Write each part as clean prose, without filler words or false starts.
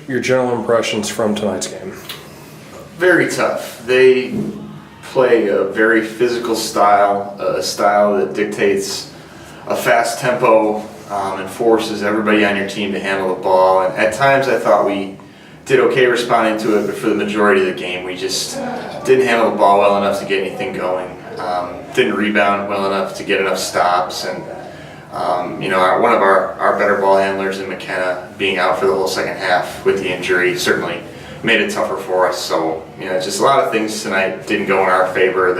your general impressions from tonight's game? Very tough. They play a very physical style, a style that dictates a fast tempo and forces everybody on your team to handle the ball. And at times I thought we did okay responding to it, but for the majority of the game we just didn't handle the ball well enough to get anything going. Didn't rebound well enough to get enough stops, and one of our better ball handlers in McKenna being out for the whole second half with the injury certainly made it tougher for us. So just a lot of things tonight didn't go in our favor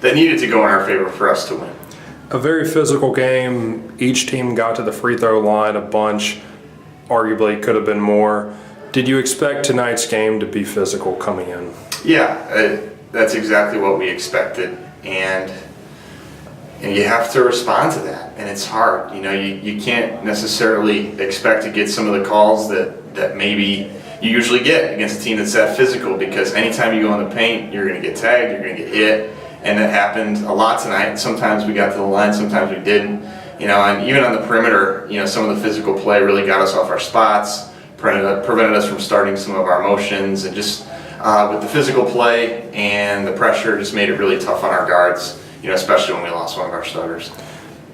that needed to go in our favor for us to win. A very physical game. Each team got to the free throw line a bunch. Arguably could have been more. Did you expect tonight's game to be physical coming in? Yeah, that's exactly what we expected, and you have to respond to that, and it's hard. You can't necessarily expect to get some of the calls that maybe you usually get against a team that's that physical, because anytime you go in the paint, you're going to get tagged, you're going to get hit, and that happened a lot tonight. Sometimes we got to the line, sometimes we didn't. And even on the perimeter, some of the physical play really got us off our spots, prevented us from starting some of our motions, and just with the physical play and the pressure, just made it really tough on our guards, especially when we lost one of our starters.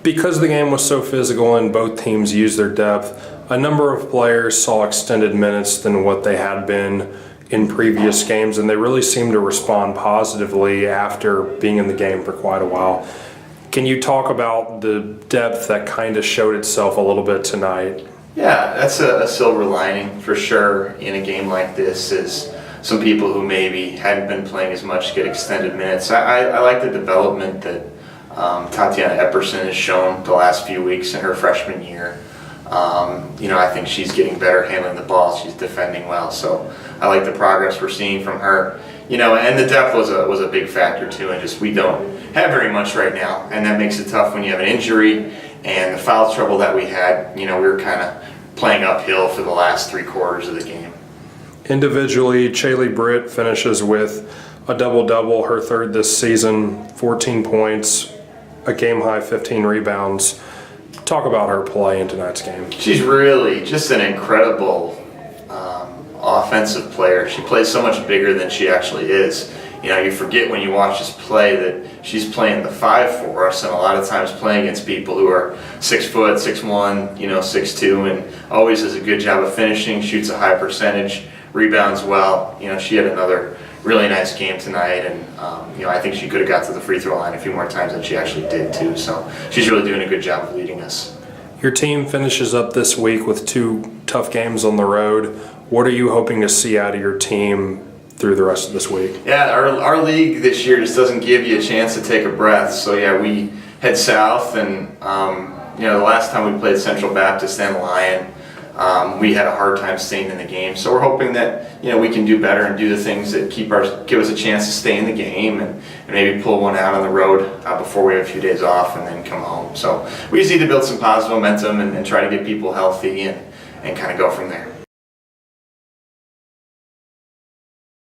Because the game was so physical and both teams used their depth, a number of players saw extended minutes than what they had been in previous games, and they really seemed to respond positively after being in the game for quite a while. Can you talk about the depth that kind of showed itself a little bit tonight? Yeah, that's a silver lining for sure in a game like this, is some people who maybe hadn't been playing as much get extended minutes. I like the development that Tatiana Epperson has shown the last few weeks in her freshman year. I think she's getting better handling the ball. She's defending well, so I like the progress we're seeing from her. And the depth was a big factor too, and just we don't have very much right now, and that makes it tough when you have an injury and the foul trouble that we had. We were kind of playing uphill for the last 3 quarters of the game. Individually, Chaley Britt finishes with a double-double, her third this season, 14 points, a game-high 15 rebounds. Talk about her play in tonight's game. She's really just an incredible offensive player. She plays so much bigger than she actually is. You forget when you watch this play that she's playing the 5 for us, and a lot of times playing against people who are 6 foot, 6'1", 6'2", and always does a good job of finishing, shoots a high percentage, rebounds well. She had another really nice game tonight, and I think she could have got to the free throw line a few more times than she actually did too. So she's really doing a good job of leading us. Your team finishes up this week with 2 tough games on the road. What are you hoping to see out of your team through the rest of this week? Yeah, our league this year just doesn't give you a chance to take a breath. So yeah, we head south, and the last time we played Central Baptist and Lyon, we had a hard time staying in the game. So we're hoping that we can do better and do the things that give us a chance to stay in the game, and maybe pull one out on the road before we have a few days off and then come home. So we just need to build some positive momentum and try to get people healthy and kind of go from there.